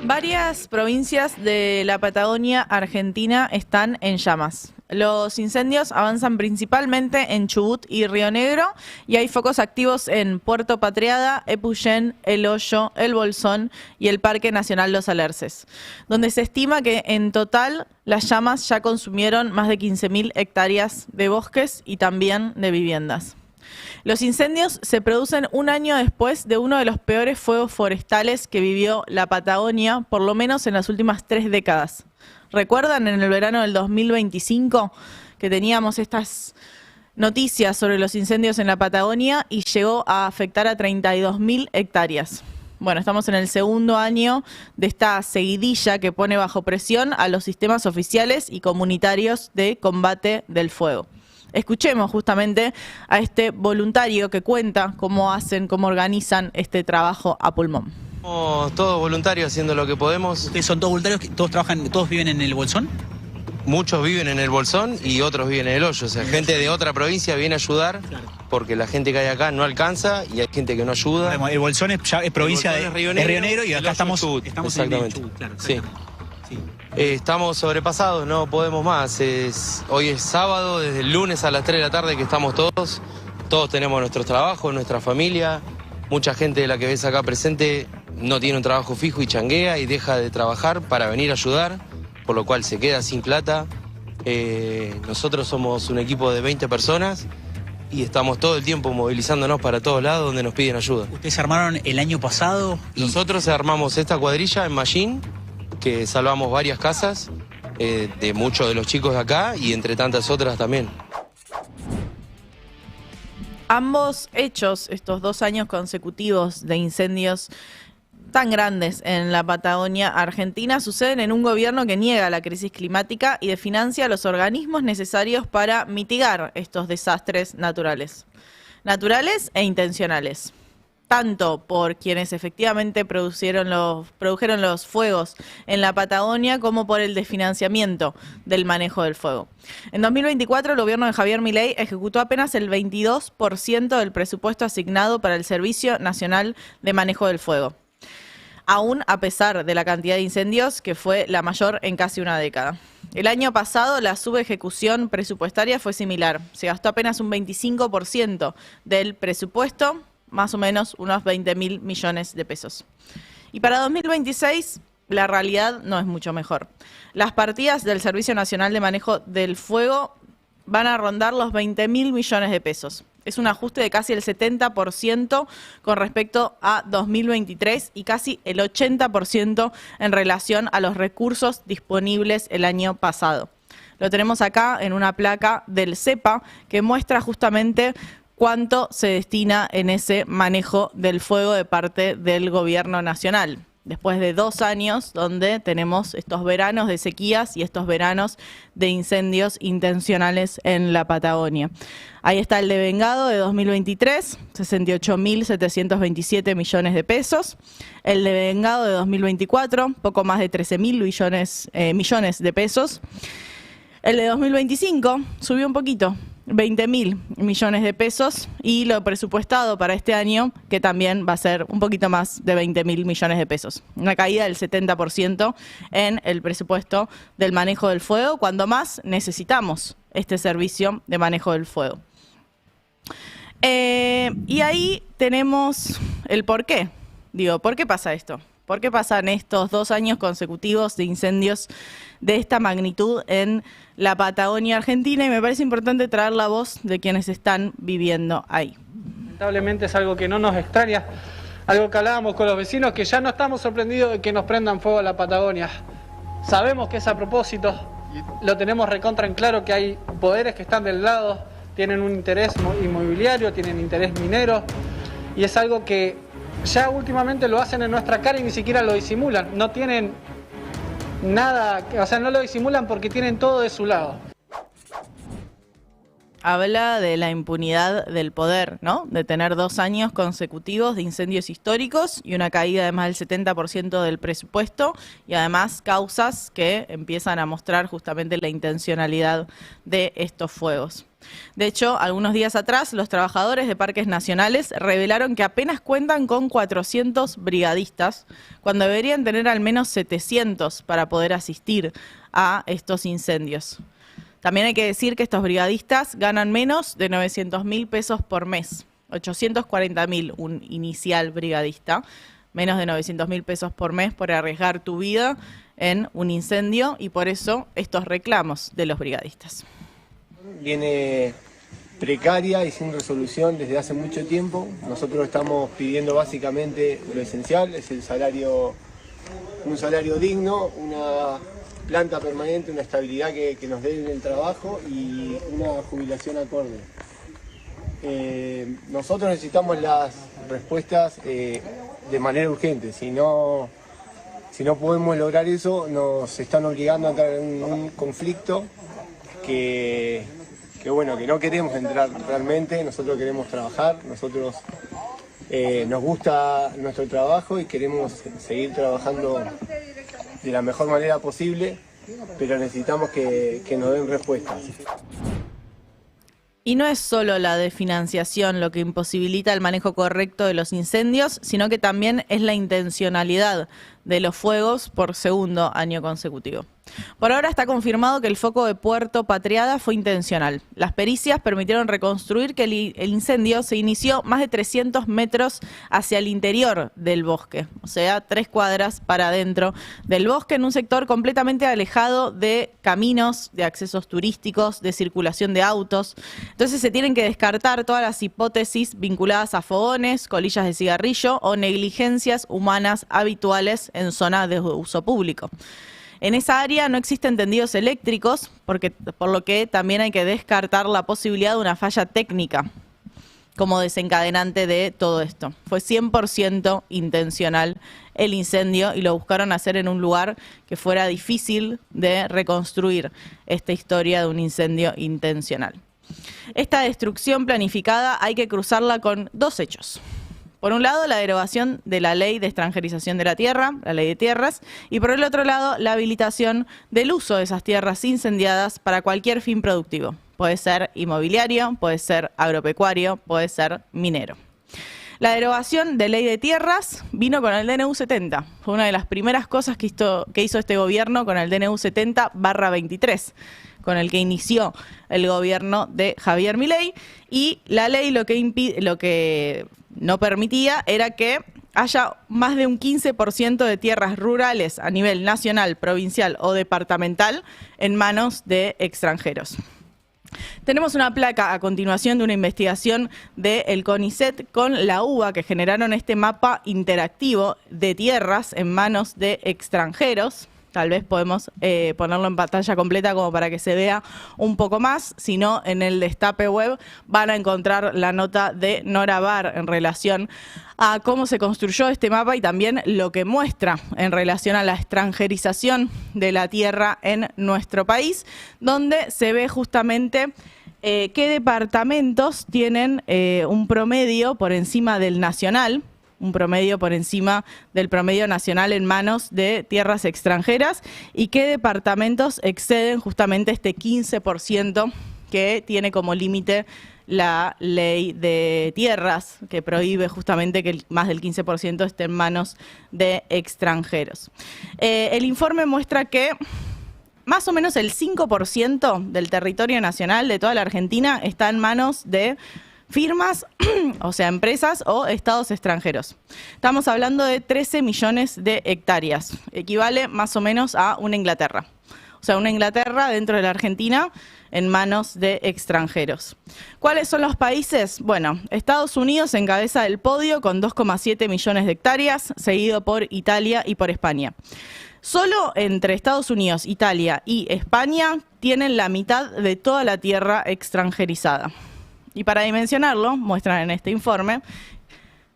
Varias provincias de la Patagonia Argentina están en llamas. Los incendios avanzan principalmente en Chubut y Río Negro y hay focos activos en Puerto Patriada, Epuyén, El Hoyo, El Bolsón y el Parque Nacional Los Alerces, donde se estima que en total las llamas ya consumieron más de 15.000 hectáreas de bosques y también de viviendas. Los incendios se producen un año después de uno de los peores fuegos forestales que vivió la Patagonia, por lo menos en las últimas 3 décadas. ¿Recuerdan en el verano del 2025 que teníamos estas noticias sobre los incendios en la Patagonia y llegó a afectar a 32.000 hectáreas? Bueno, estamos en el segundo año de esta seguidilla que pone bajo presión a los sistemas oficiales y comunitarios de combate del fuego. Escuchemos justamente a este voluntario que cuenta cómo organizan este trabajo a pulmón. Somos todos voluntarios haciendo lo que podemos. ¿Ustedes son todos voluntarios? ¿Todos trabajan, todos viven en El Bolsón? Muchos viven en El Bolsón y otros viven en El Hoyo. O sea, gente de otra provincia viene a ayudar porque la gente que hay acá no alcanza y hay gente que no ayuda. El Bolsón es provincia de Río Negro y acá estamos exactamente. En Chubut, claro, sí. Estamos sobrepasados, no podemos más. Hoy es sábado, desde el lunes a las 3 de la tarde que estamos todos. Todos tenemos nuestros trabajos, nuestra familia. Mucha gente de la que ves acá presente no tiene un trabajo fijo y changuea y deja de trabajar para venir a ayudar, por lo cual se queda sin plata. Nosotros somos un equipo de 20 personas y estamos todo el tiempo movilizándonos para todos lados donde nos piden ayuda. ¿Ustedes se armaron el año pasado? Nosotros armamos esta cuadrilla en Mallín, que salvamos varias casas de muchos de los chicos de acá y entre tantas otras también. Ambos hechos, estos 2 años consecutivos de incendios tan grandes en la Patagonia Argentina, suceden en un gobierno que niega la crisis climática y desfinancia los organismos necesarios para mitigar estos desastres naturales e intencionales. Tanto por quienes efectivamente produjeron los fuegos en la Patagonia como por el desfinanciamiento del manejo del fuego. En 2024 el gobierno de Javier Milei ejecutó apenas el 22% del presupuesto asignado para el Servicio Nacional de Manejo del Fuego, aún a pesar de la cantidad de incendios que fue la mayor en casi una década. El año pasado la subejecución presupuestaria fue similar, se gastó apenas un 25% del presupuesto, más o menos unos 20.000 millones de pesos. Y para 2026 la realidad no es mucho mejor. Las partidas del Servicio Nacional de Manejo del Fuego van a rondar los 20.000 millones de pesos. Es un ajuste de casi el 70% con respecto a 2023 y casi el 80% en relación a los recursos disponibles el año pasado. Lo tenemos acá en una placa del CEPA que muestra justamente cuánto se destina en ese manejo del fuego de parte del gobierno nacional. Después de 2 años donde tenemos estos veranos de sequías y estos veranos de incendios intencionales en la Patagonia. Ahí está el devengado de 2023, 68.727 millones de pesos. El devengado de 2024, poco más de 13.000 millones de pesos. El de 2025 subió un poquito, 20.000 millones de pesos, y lo presupuestado para este año, que también va a ser un poquito más de 20.000 millones de pesos. Una caída del 70% en el presupuesto del manejo del fuego, cuando más necesitamos este servicio de manejo del fuego. Y ahí tenemos el porqué. Digo, ¿por qué pasa esto? ¿Por qué pasan estos 2 años consecutivos de incendios de esta magnitud en la Patagonia Argentina? Y me parece importante traer la voz de quienes están viviendo ahí. Lamentablemente es algo que no nos extraña, algo que hablábamos con los vecinos, que ya no estamos sorprendidos de que nos prendan fuego a la Patagonia. Sabemos que es a propósito, lo tenemos recontra en claro, que hay poderes que están del lado, tienen un interés inmobiliario, tienen interés minero, y es algo que ya últimamente lo hacen en nuestra cara y ni siquiera lo disimulan. No tienen nada, o sea, no lo disimulan porque tienen todo de su lado. Habla de la impunidad del poder, ¿no? De tener 2 años consecutivos de incendios históricos y una caída de más del 70% del presupuesto y además causas que empiezan a mostrar justamente la intencionalidad de estos fuegos. De hecho, algunos días atrás, los trabajadores de parques nacionales revelaron que apenas cuentan con 400 brigadistas, cuando deberían tener al menos 700 para poder asistir a estos incendios. También hay que decir que estos brigadistas ganan menos de 900.000 pesos por mes, 840.000 un inicial brigadista, menos de 900.000 pesos por mes por arriesgar tu vida en un incendio y por eso estos reclamos de los brigadistas. Viene precaria y sin resolución desde hace mucho tiempo. Nosotros estamos pidiendo básicamente lo esencial, es un salario digno, una planta permanente, una estabilidad que nos dé en el trabajo y una jubilación acorde. Nosotros necesitamos las respuestas de manera urgente, si no podemos lograr eso, nos están obligando a entrar en un conflicto que no queremos entrar realmente. Nosotros queremos trabajar, nosotros nos gusta nuestro trabajo y queremos seguir trabajando de la mejor manera posible, pero necesitamos que nos den respuestas. Y no es solo la desfinanciación lo que imposibilita el manejo correcto de los incendios, sino que también es la intencionalidad de los fuegos por segundo año consecutivo. Por ahora está confirmado que el foco de Puerto Patriada fue intencional. Las pericias permitieron reconstruir que el incendio se inició más de 300 metros hacia el interior del bosque, o sea, 3 cuadras para adentro del bosque, en un sector completamente alejado de caminos, de accesos turísticos, de circulación de autos. Entonces se tienen que descartar todas las hipótesis vinculadas a fogones, colillas de cigarrillo o negligencias humanas habituales en zonas de uso público. En esa área no existen tendidos eléctricos, por lo que también hay que descartar la posibilidad de una falla técnica como desencadenante de todo esto. Fue 100% intencional el incendio y lo buscaron hacer en un lugar que fuera difícil de reconstruir esta historia de un incendio intencional. Esta destrucción planificada hay que cruzarla con 2 hechos. Por un lado, la derogación de la ley de extranjerización de la tierra, la ley de tierras, y por el otro lado, la habilitación del uso de esas tierras incendiadas para cualquier fin productivo. Puede ser inmobiliario, puede ser agropecuario, puede ser minero. La derogación de ley de tierras vino con el DNU 70. Fue una de las primeras cosas que hizo este gobierno con el DNU 70/23. Con el que inició el gobierno de Javier Milei, y la ley lo que no permitía era que haya más de un 15% de tierras rurales a nivel nacional, provincial o departamental en manos de extranjeros. Tenemos una placa a continuación de una investigación del CONICET con la UBA que generaron este mapa interactivo de tierras en manos de extranjeros. Tal vez podemos ponerlo en pantalla completa como para que se vea un poco más. Si no, en el Destape Web van a encontrar la nota de Nora Bar en relación a cómo se construyó este mapa y también lo que muestra en relación a la extranjerización de la tierra en nuestro país, donde se ve justamente qué departamentos tienen un promedio por encima del nacional, un promedio por encima del promedio nacional en manos de tierras extranjeras y qué departamentos exceden justamente este 15% que tiene como límite la ley de tierras, que prohíbe justamente que más del 15% esté en manos de extranjeros. El informe muestra que más o menos el 5% del territorio nacional de toda la Argentina está en manos de firmas, o sea, empresas o estados extranjeros. Estamos hablando de 13 millones de hectáreas, equivale más o menos a una Inglaterra. O sea, una Inglaterra dentro de la Argentina en manos de extranjeros. ¿Cuáles son los países? Bueno, Estados Unidos encabeza el podio con 2,7 millones de hectáreas, seguido por Italia y por España. Solo entre Estados Unidos, Italia y España tienen la mitad de toda la tierra extranjerizada. Y para dimensionarlo, muestran en este informe,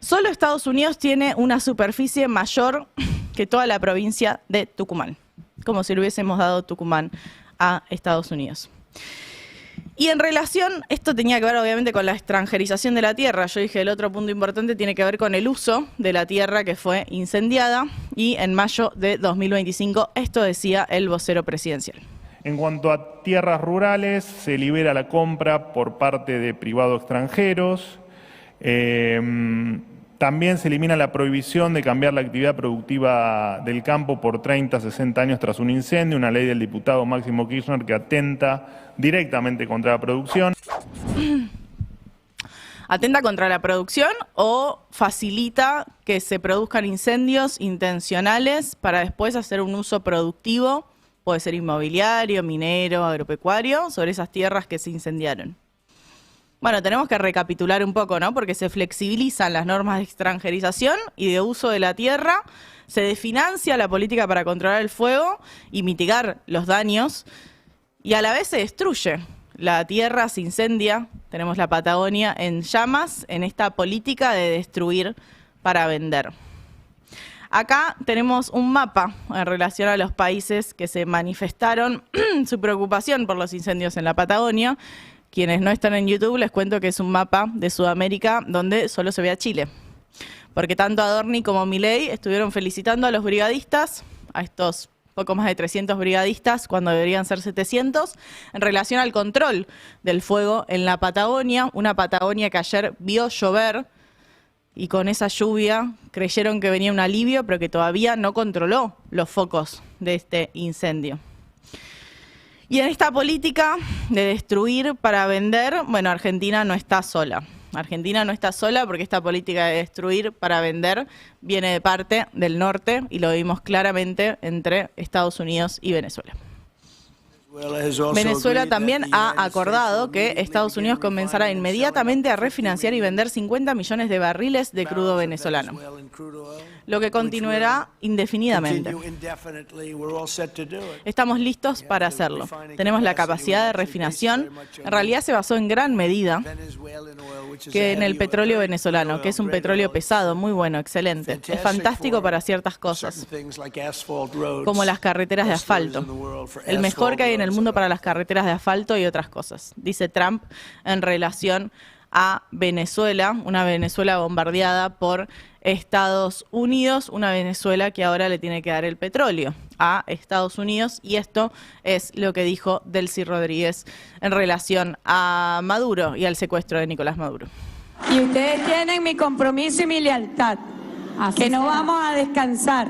solo Estados Unidos tiene una superficie mayor que toda la provincia de Tucumán, como si le hubiésemos dado Tucumán a Estados Unidos. Y en relación, esto tenía que ver obviamente con la extranjerización de la tierra. Yo dije el otro punto importante tiene que ver con el uso de la tierra que fue incendiada, y en mayo de 2025 esto decía el vocero presidencial. En cuanto a tierras rurales, se libera la compra por parte de privados extranjeros. También se elimina la prohibición de cambiar la actividad productiva del campo por 30 a 60 años tras un incendio, una ley del diputado Máximo Kirchner que atenta directamente contra la producción. Atenta contra la producción o facilita que se produzcan incendios intencionales para después hacer un uso productivo, puede ser inmobiliario, minero, agropecuario, sobre esas tierras que se incendiaron. Bueno, tenemos que recapitular un poco, ¿no? Porque se flexibilizan las normas de extranjerización y de uso de la tierra, se desfinancia la política para controlar el fuego y mitigar los daños, y a la vez se destruye. La tierra se incendia, tenemos la Patagonia en llamas en esta política de destruir para vender. Acá tenemos un mapa en relación a los países que se manifestaron su preocupación por los incendios en la Patagonia. Quienes no están en YouTube, les cuento que es un mapa de Sudamérica donde solo se ve a Chile. Porque tanto Adorni como Milei estuvieron felicitando a los brigadistas, a estos poco más de 300 brigadistas, cuando deberían ser 700, en relación al control del fuego en la Patagonia. Una Patagonia que ayer vio llover y con esa lluvia creyeron que venía un alivio, pero que todavía no controló los focos de este incendio. Y en esta política de destruir para vender, bueno, Argentina no está sola. Argentina no está sola porque esta política de destruir para vender viene de parte del norte y lo vimos claramente entre Estados Unidos y Venezuela. Venezuela también ha acordado que Estados Unidos comenzará inmediatamente a refinanciar y vender 50 millones de barriles de crudo venezolano, lo que continuará indefinidamente. Estamos listos para hacerlo. Tenemos la capacidad de refinación. En realidad se basó en gran medida que en el petróleo venezolano, que es un petróleo pesado, muy bueno, excelente. Es fantástico para ciertas cosas, como las carreteras de asfalto. El mejor que hay en el mundo para las carreteras de asfalto y otras cosas, dice Trump en relación a Venezuela, una Venezuela bombardeada por Estados Unidos, una Venezuela que ahora le tiene que dar el petróleo a Estados Unidos, y esto es lo que dijo Delcy Rodríguez en relación a Maduro y al secuestro de Nicolás Maduro. Y ustedes tienen mi compromiso y mi lealtad, que no vamos a descansar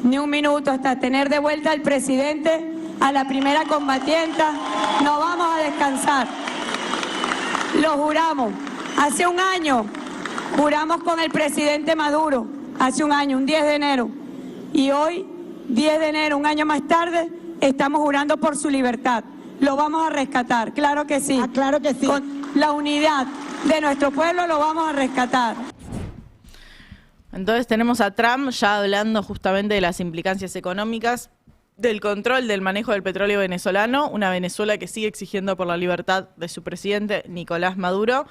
ni un minuto hasta tener de vuelta al presidente, a la primera combatienta. No vamos a descansar. Lo juramos. Hace un año juramos con el presidente Maduro, hace un año, un 10 de enero. Y hoy, 10 de enero, un año más tarde, estamos jurando por su libertad. Lo vamos a rescatar, claro que sí. Claro que sí. Con la unidad de nuestro pueblo lo vamos a rescatar. Entonces tenemos a Trump ya hablando justamente de las implicancias económicas del control del manejo del petróleo venezolano, una Venezuela que sigue exigiendo por la libertad de su presidente Nicolás Maduro,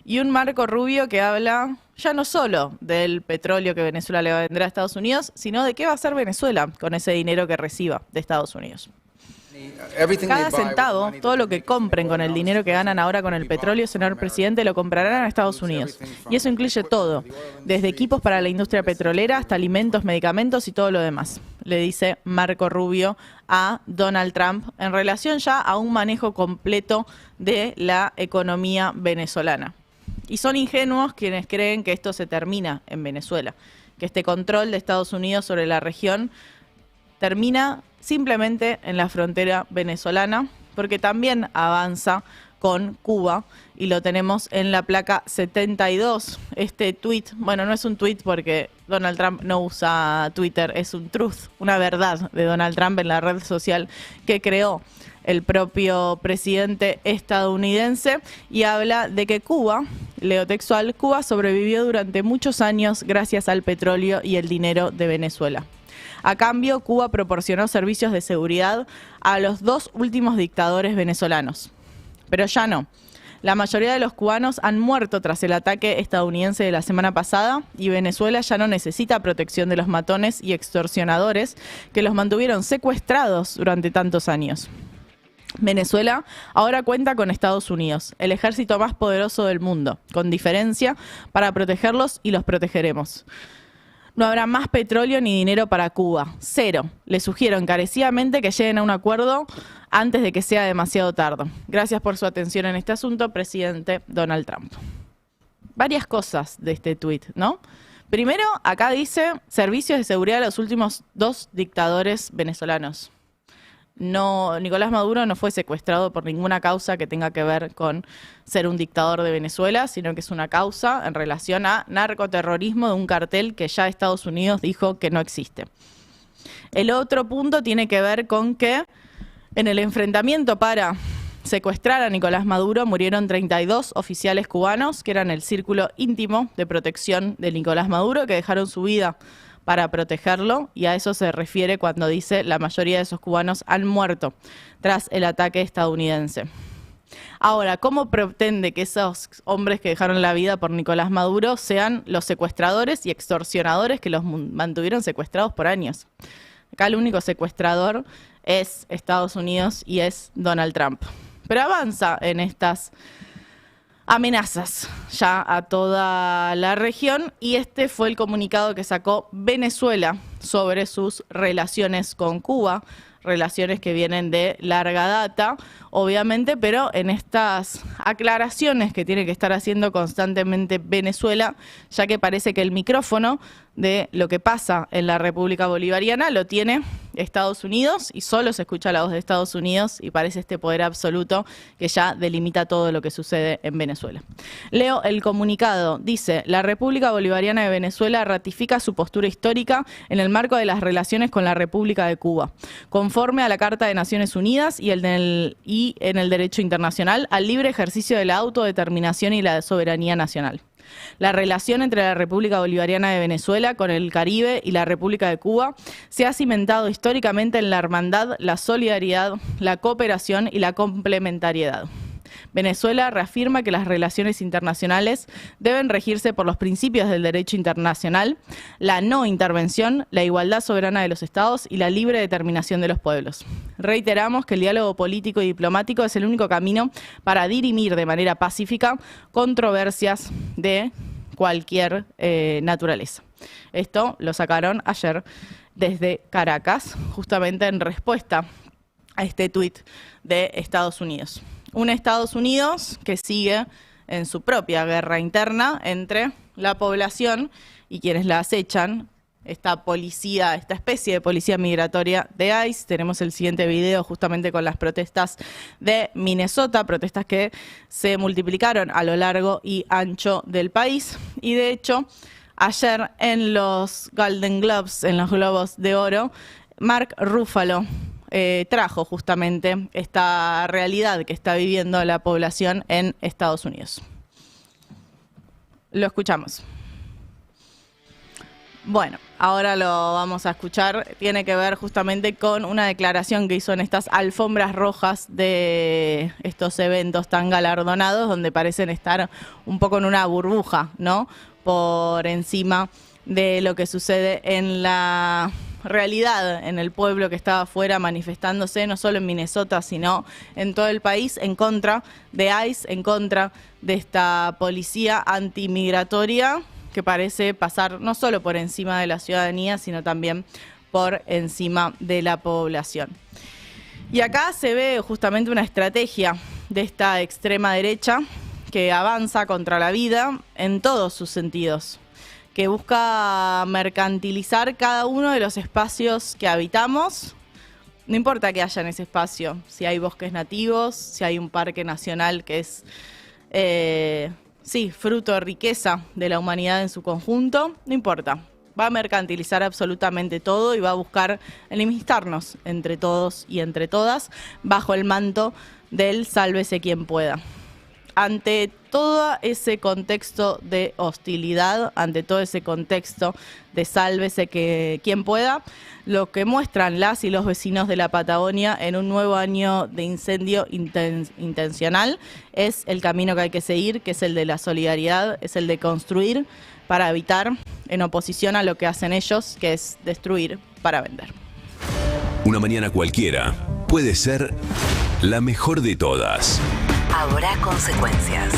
y un Marco Rubio que habla ya no solo del petróleo que Venezuela le va a vender a Estados Unidos, sino de qué va a hacer Venezuela con ese dinero que reciba de Estados Unidos. Cada centavo, todo lo que compren con el dinero que ganan ahora con el petróleo, señor presidente, lo comprarán a Estados Unidos. Y eso incluye todo, desde equipos para la industria petrolera hasta alimentos, medicamentos y todo lo demás, le dice Marco Rubio a Donald Trump en relación ya a un manejo completo de la economía venezolana. Y son ingenuos quienes creen que esto se termina en Venezuela, que este control de Estados Unidos sobre la región termina simplemente en la frontera venezolana, porque también avanza con Cuba y lo tenemos en la placa 72. Este tuit, bueno, no es un tuit porque Donald Trump no usa Twitter, es un truth, una verdad de Donald Trump en la red social que creó el propio presidente estadounidense, y habla de que Cuba, leo textual, Cuba sobrevivió durante muchos años gracias al petróleo y el dinero de Venezuela. A cambio, Cuba proporcionó servicios de seguridad a los dos últimos dictadores venezolanos. Pero ya no. La mayoría de los cubanos han muerto tras el ataque estadounidense de la semana pasada, y Venezuela ya no necesita protección de los matones y extorsionadores que los mantuvieron secuestrados durante tantos años. Venezuela ahora cuenta con Estados Unidos, el ejército más poderoso del mundo, con diferencia, para protegerlos y los protegeremos. No habrá más petróleo ni dinero para Cuba. 0. Les sugiero encarecidamente que lleguen a un acuerdo antes de que sea demasiado tarde. Gracias por su atención en este asunto, presidente Donald Trump. Varias cosas de este tuit, ¿no? Primero, acá dice servicios de seguridad de los últimos 2 dictadores venezolanos. No, Nicolás Maduro no fue secuestrado por ninguna causa que tenga que ver con ser un dictador de Venezuela, sino que es una causa en relación a narcoterrorismo de un cartel que ya Estados Unidos dijo que no existe. El otro punto tiene que ver con que en el enfrentamiento para secuestrar a Nicolás Maduro murieron 32 oficiales cubanos que eran el círculo íntimo de protección de Nicolás Maduro, que dejaron su vida para protegerlo, y a eso se refiere cuando dice la mayoría de esos cubanos han muerto tras el ataque estadounidense. Ahora, ¿cómo pretende que esos hombres que dejaron la vida por Nicolás Maduro sean los secuestradores y extorsionadores que los mantuvieron secuestrados por años? Acá el único secuestrador es Estados Unidos y es Donald Trump. Pero avanza en estas amenazas ya a toda la región, y este fue el comunicado que sacó Venezuela sobre sus relaciones con Cuba, relaciones que vienen de larga data, obviamente, pero en estas aclaraciones que tiene que estar haciendo constantemente Venezuela, ya que parece que el micrófono de lo que pasa en la República Bolivariana lo tiene Estados Unidos y solo se escucha la voz de Estados Unidos y parece este poder absoluto que ya delimita todo lo que sucede en Venezuela. Leo el comunicado. Dice: la República Bolivariana de Venezuela ratifica su postura histórica en el marco de las relaciones con la República de Cuba, conforme a la Carta de Naciones Unidas y en el derecho internacional al libre ejercicio de la autodeterminación y la soberanía nacional. La relación entre la República Bolivariana de Venezuela con el Caribe y la República de Cuba se ha cimentado históricamente en la hermandad, la solidaridad, la cooperación y la complementariedad. Venezuela reafirma que las relaciones internacionales deben regirse por los principios del derecho internacional, la no intervención, la igualdad soberana de los estados y la libre determinación de los pueblos. Reiteramos que el diálogo político y diplomático es el único camino para dirimir de manera pacífica controversias de cualquier naturaleza. Esto lo sacaron ayer desde Caracas, justamente en respuesta a este tuit de Estados Unidos. Un Estados Unidos que sigue en su propia guerra interna entre la población y quienes la acechan, esta policía, esta especie de policía migratoria de ICE. Tenemos el siguiente video justamente con las protestas de Minnesota, protestas que se multiplicaron a lo largo y ancho del país. Y de hecho, ayer en los Golden Globes, en los Globos de Oro, Mark Ruffalo trajo justamente esta realidad que está viviendo la población en Estados Unidos. Lo escuchamos. Bueno, ahora lo vamos a escuchar. Tiene que ver justamente con una declaración que hizo en estas alfombras rojas de estos eventos tan galardonados, donde parecen estar un poco en una burbuja, ¿no? Por encima de lo que sucede en la realidad, en el pueblo que estaba afuera manifestándose, no solo en Minnesota, sino en todo el país, en contra de ICE, en contra de esta policía antimigratoria que parece pasar no solo por encima de la ciudadanía, sino también por encima de la población. Y acá se ve justamente una estrategia de esta extrema derecha que avanza contra la vida en todos sus sentidos, que busca mercantilizar cada uno de los espacios que habitamos. No importa que haya en ese espacio, si hay bosques nativos, si hay un parque nacional que es, fruto de riqueza de la humanidad en su conjunto, no importa. Va a mercantilizar absolutamente todo y va a buscar enemistarnos entre todos y entre todas bajo el manto del sálvese quien pueda. Ante todo ese contexto de hostilidad, ante todo ese contexto de sálvese quien pueda, lo que muestran las y los vecinos de la Patagonia en un nuevo año de incendio intencional es el camino que hay que seguir, que es el de la solidaridad, es el de construir para habitar, en oposición a lo que hacen ellos, que es destruir para vender. Una mañana cualquiera puede ser La mejor de todas. Habrá consecuencias.